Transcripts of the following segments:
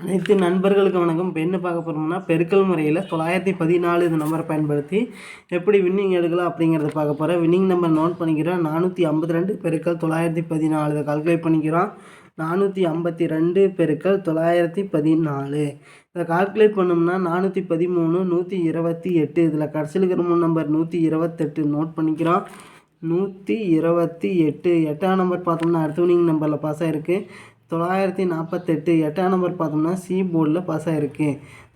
அனைத்து நண்பர்களுக்கு வணக்கம். இப்போ என்ன பார்க்க போகிறோம்னா, பெருக்கல் முறையில் 914 இந்த நம்பரை பயன்படுத்தி எப்படி வின்னிங் எடுக்கலாம் அப்படிங்கிறத பார்க்க போகிறோம். வின்னிங் நம்பர் நோட் பண்ணிக்கிறோம். 452 பெருக்கல் 914 இதை கால்குலேட் பண்ணிக்கிறோம். 452 பெருக்கல் 914 இதை கால்குலேட் பண்ணோம்னா 413 128. இதில் கடைசியில் இருக்கிற 3 நம்பர் 128 நோட் பண்ணிக்கிறோம். 128 8ஆம் நம்பர் பார்த்தோம்னா அடுத்த வின்னிங் நம்பரில் பாஸ் ஆகிருக்கு. 948 8ஆம் நம்பர் பார்த்தோம்னா சி போர்டில் பாஸ் ஆகிருக்கு.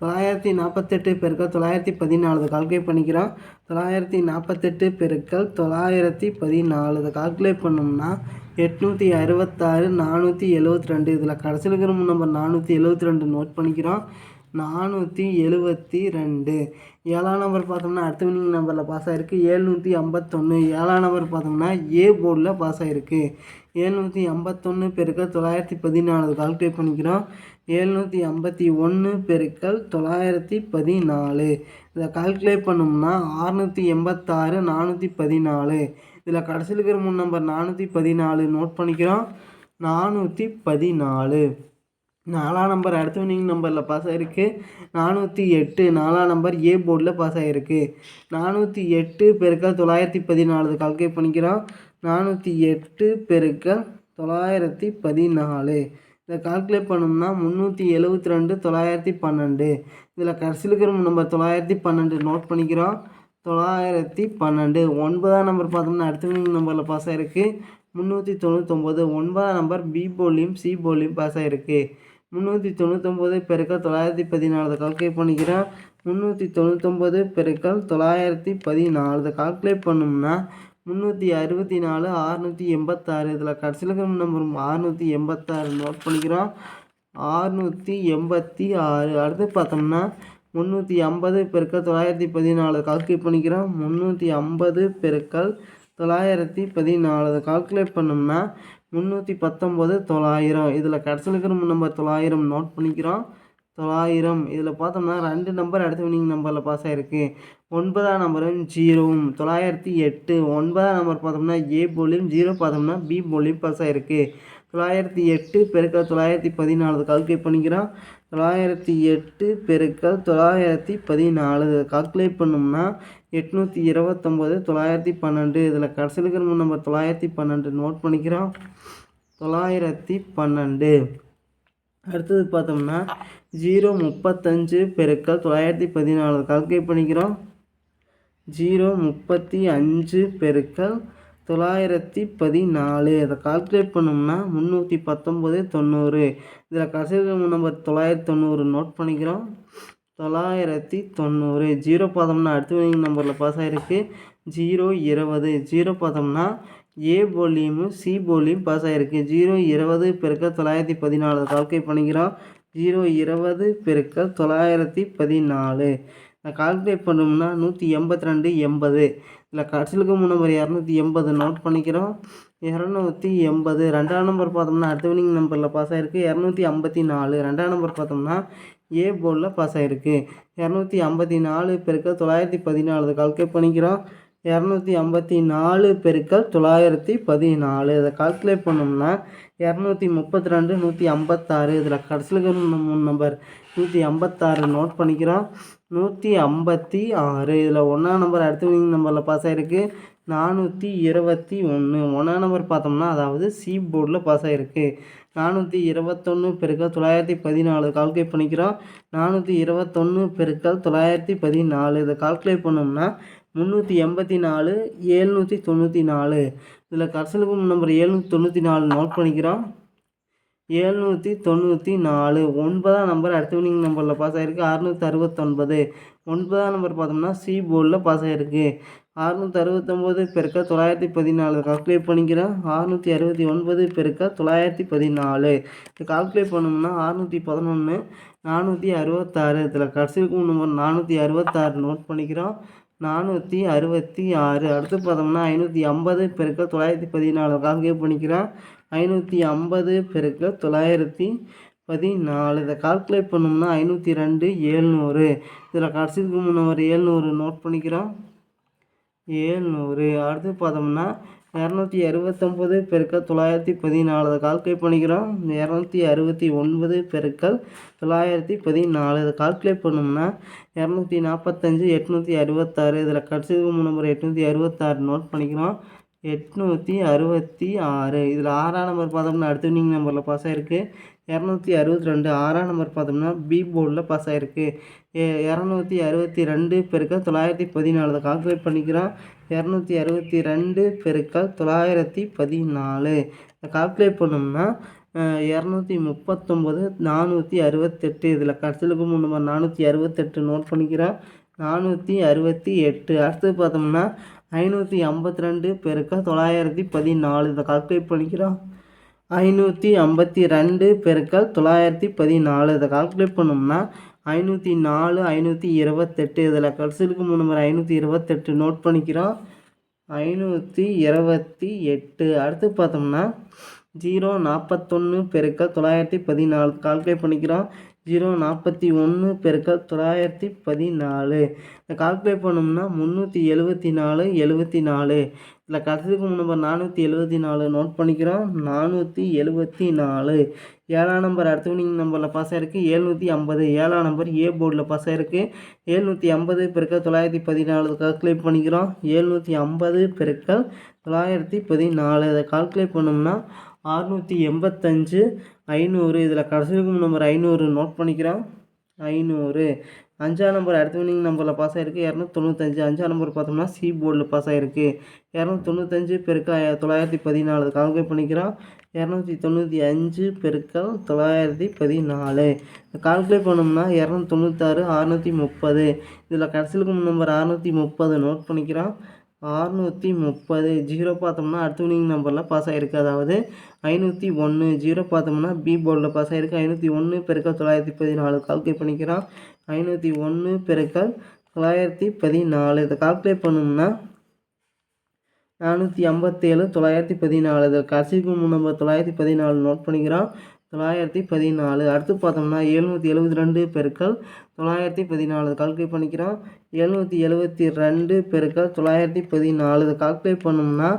948 பெருக்கல் 914 கால்குலேட் பண்ணிக்கிறோம். 948 பெருக்கல் 914 இதை கால்குலேட் பண்ணோம்னா 866 472. இதில் கடைசியில் இருக்கிற நம்பர் 472 நோட் பண்ணிக்கிறோம். 472 7ஆம் நம்பர் பார்த்தோம்னா அடுத்த வின்னிங் நம்பரில் பாஸ் ஆகிருக்கு. 751 7ஆம் நம்பர் பார்த்தோம்னா ஏ போர்டில் பாஸ் ஆகிருக்கு. 751 பெருக்கல் 914 கால்குலேட் பண்ணிக்கிறோம். 751 பெருக்கல் 914 இதை கால்குலேட் பண்ணோம்னா 686 414. இதில் கடைசியில் இருக்கிற 3 நம்பர் 414 நோட் பண்ணிக்கிறோம். 414 4ஆம் நம்பர் அடுத்த வின்னிங் நம்பரில் பாஸ் ஆகிருக்கு. 408 4ஆம் நம்பர் ஏ போர்டில் பாஸ் ஆகிருக்கு. 408 பெருக்கல் 914 கால்குலேட் பண்ணிக்கிறோம். 408 பெருக்கல் 914 இதை கால்குலேட் பண்ணோம்னா 372 912. இதில் கடைசியில் இருக்கிற நம்பர் 912 நோட் பண்ணிக்கிறோம். 912 9ஆம் நம்பர் பார்த்தோம்னா அடுத்த வின்னிங் நம்பரில் பாஸ் ஆகிருக்கு. 399 9ஆம் நம்பர் பி போர்ட்லேயும் சி போர்ட்லேயும் பாஸ் ஆகிருக்கு. 399 பெருக்கல் 914 கால்குலேட் பண்ணிக்கிறோம். 399 பெருக்கல் 914 கால்குலேட் பண்ணோம்னா 364 686. இதில் கடைசியில் இருக்கிற நம்பர் 686 நோட் பண்ணிக்கிறோம். 686 அடுத்து பார்த்தோம்னா 350 பெருக்கல் 914 கால்குலேட் பண்ணிக்கிறோம். 350 பெருக்கல் 914 கால்குலேட் பண்ணோம்னா 319 900. இதில் கடைசியில் இருக்கிற நம்பர் 900 நோட் பண்ணிக்கிறோம். 900 இதில் பார்த்தோம்னா 2 நம்பர் அடுத்த வின்னிங் நம்பரில் பாஸ் ஆகிருக்கு. 9ஆம் நம்பரும் 0வும் 908 9ஆம் நம்பர் பார்த்தோம்னா ஏ போர்ட்லேயும் 0 பார்த்தோம்னா பி போர்ட்லேயும் பாஸ் ஆகிருக்கு. 908 பெருக்கல் 914 கால்குலேட் பண்ணிக்கிறோம். 908 பெருக்கல் 914 கால்குலேட் பண்ணோம்னா 829 912. இதில் கடைசியில் இருக்கிற நம்பர் 912 நோட் பண்ணிக்கிறோம். 912 அடுத்தது பார்த்தோம்னா 035 பெருக்கல் 914 கால்குலேட் பண்ணிக்கிறோம். 035 பெருக்கல் 914 அதை கால்குலேட் பண்ணோம்னா 319 90. இதில் கடைசியில் நம்பர் 990 நோட் பண்ணிக்கிறோம். 990 0 பார்த்தோம்னா அடுத்த வின்னிங் நம்பரில் பாஸ் ஆகிருக்கு. 020 0 பார்த்தோம்னா ஏ போர்ட்லேயும் சி போர்ட்லேயும் பாஸ் ஆகிருக்கு. 020 பெருக்கல் 914 கால்குலேட் பண்ணிக்கிறோம். 020 பெருக்கல் 914 கால்குலேட் பண்ணோம்னா 182 80. இதில் கடைசியில் இருக்கிற நம்பர் 280 நோட் பண்ணிக்கிறோம். 280 2ஆம் நம்பர் பார்த்தோம்னா அடுத்த வின்னிங் நம்பரில் பாஸ் ஆகிருக்கு. 254 2ஆம் நம்பர் பார்த்தோம்னா ஏ போர்டில் பாஸ் ஆகிருக்கு. 254 பெருக்கல் 914 கால்குலேட் பண்ணிக்கிறோம். 254 பெருக்கல் 914 இதை கால்குலேட் பண்ணோம்னா 232 156. இதில் கடைசியில் இருக்கிற நம்பர் 156 நோட் பண்ணிக்கிறோம். 156 இதில் 1ஆம் நம்பர் அடுத்த வின்னிங் நம்பரில் பாஸ் ஆகிருக்கு. 421 1ஆம் நம்பர் பார்த்தோம்னா அதாவது சி போர்டில் பாஸ் ஆகிருக்கு. 421 பெருக்கல் 914 கால்குலேட் பண்ணிக்கிறோம். 421 பெருக்கல் 914 இதை கால்குலேட் பண்ணோம்னா 384 794. இதில் கடைசியில் நம்பர் 794 நோட் பண்ணிக்கிறோம். 794 9ஆம் நம்பர் அடுத்த வின்னிங் நம்பரில் பாஸ் ஆகிருக்கு. 669 9ஆம் நம்பர் பார்த்தோம்னா சி போர்டில் பாஸ் ஆகிருக்கு. 669 பெருக்கல் 914 கால்குலேட் பண்ணிக்கிறோம். 669 பெருக்கல் 914 இது கால்குலேட் பண்ணோம்னா 611 466. இதில் கடைசியில் நம்பர் 466 நோட் பண்ணிக்கிறோம். 466 அடுத்து பார்த்தோம்னா 550 பெருக்கல் 914 கால்குலேட் பண்ணிக்கிறோம். 550 பெருக்கல் 914 இதை கால்குலேட் பண்ணோம்னா 502 700. இதில் கடைசியில் நம்பர் 700 நோட் பண்ணிக்கிறோம். 700 அடுத்து பார்த்தோம்னா 269 பெருக்கல் 914 இதை கால்குலேட் பண்ணிக்கிறோம். 269 பெருக்கல் 914 இதை கால்குலேட் பண்ணோம்னா 245 866 இதில் கடைசி நம்பர் 866 நோட் பண்ணிக்கிறோம். 866 இதில் 6ஆம் நம்பர் பார்த்தோம்னா அடுத்த வின்னிங் நம்பரில் பாஸ் ஆகிருக்கு. 262 6ஆம் நம்பர் பார்த்தோம்னா பி போர்டில் பாஸ் ஆகிருக்கு. 262 பெருக்கல் 914 இதை கால்குலேட் பண்ணிக்கிறோம். 262 பெருக்கல் 914 இதை கால்குலேட் பண்ணோம்னா 239 468 இதில் கடைசிலுக்கு நம்பர் 468 நோட் பண்ணிக்கிறோம். 468 அடுத்தது பார்த்தோம்னா 552 பெருக்கல் 914 இதை கால்குலேட் பண்ணிக்கிறோம். 552 பெருக்கல் 914 இதை கால்குலேட் பண்ணோம்னா 504 528 இதில் கடைசிலுக்கு நம்பர் 528 நோட் பண்ணிக்கிறோம். 528 அடுத்து பார்த்தோம்னா 041 பெருக்கல் 914 கால்குலேட் பண்ணிக்கிறோம். 041 பெருக்கல் 914 இதை கால்குலேட் பண்ணோம்னா 374 74 இதில் கடைசிக்கு நம்பர் 474 நோட் பண்ணிக்கிறோம். 474 7ஆம் நம்பர் அடுத்த வின்னிங் நம்பரில் பாஸ் ஆகிருக்கு. 750 7ஆம் நம்பர் ஏ போர்டில் பாஸ் ஆகிருக்கு. 750 பெருக்கல் 914 கால்குலேட் பண்ணிக்கிறோம். 750 பெருக்கல் 914 இதை கால்குலேட் பண்ணோம்னா 685 500 இதில் கடைசிக்கும் நம்பர் 500 நோட் பண்ணிக்கிறோம். 500 5ஆம் நம்பர் அடுத்த வின்னிங் நம்பரில் பாஸ் ஆகிருக்கு. 295 5ஆம் நம்பர் பார்த்தோம்னா சி போர்டில் பாஸ் ஆகிருக்கு. 295 பெருக்கல் 914 கால்குலேட் பண்ணிக்கிறோம். 295 பெருக்கல் 914 கால்குலேட் பண்ணோம்னா 296 630 இதில் கடைசிலுக்கும் நம்பர் 630 நோட் பண்ணிக்கிறோம். 630 0 பார்த்தோம்னா அடுத்த வின்னிங் நம்பரில் பாஸ் ஆகிருக்கு. அதாவது 501 0 பார்த்தோம்னா பி போர்டில் பாஸ் ஆகிருக்கு. 501 பெருக்கல் 914 கால்குலேட் பண்ணிக்கிறோம். 501 பெருக்கல் 914 இதை கால்குலேட் பண்ணோம்னா 457 914 இதில் கடைசிக்கும் நம்பர் 914 நோட் பண்ணிக்கிறோம். 914 அடுத்து பார்த்தோம்னா 772 பெருக்கல் 914 கால்குலேட் பண்ணிக்கிறோம். 772 பெருக்கல் 914 இதை கால்குலேட் பண்ணோம்னா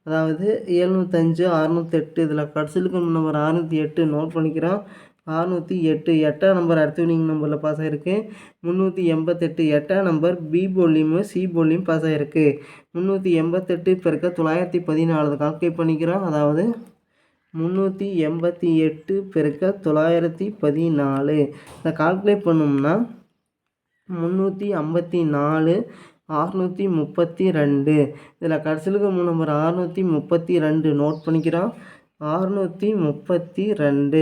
அதாவது 705 608 இதில் கடைசிலுக்கு நம்பர் 608 நோட் பண்ணிக்கிறோம். 608 8ஆம் நம்பர் அடுத்த வின்னிங் நம்பரில் பாஸ் ஆகிருக்கு. 388 8ஆம் நம்பர் பி போர்ட்லேயும் சி போர்ட்லேயும் பாஸ் ஆகிருக்கு. 388 பெருக்கல் 914 கால்குலேட் பண்ணிக்கிறோம். அதாவது 388 பெருக்கல் 914 இதை கால்குலேட் பண்ணோம்னா 354 632 இதில் கடைசிலுக்கு நம்பர் 632 நோட் பண்ணிக்கிறோம். 632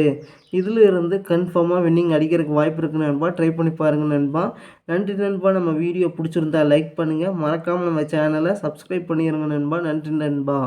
இதில் இருந்து கன்ஃபார்மாக வின்னிங் அடிக்கிறதுக்கு வாய்ப்பு இருக்குது நண்பா. ட்ரை பண்ணி பாருங்கள் நண்பா. நன்றி நண்பா. நம்ம வீடியோ பிடிச்சிருந்தா லைக் பண்ணுங்கள். மறக்காமல் நம்ம சேனலை சப்ஸ்கிரைப் பண்ணிடுங்க நண்பா. நன்றி நண்பா.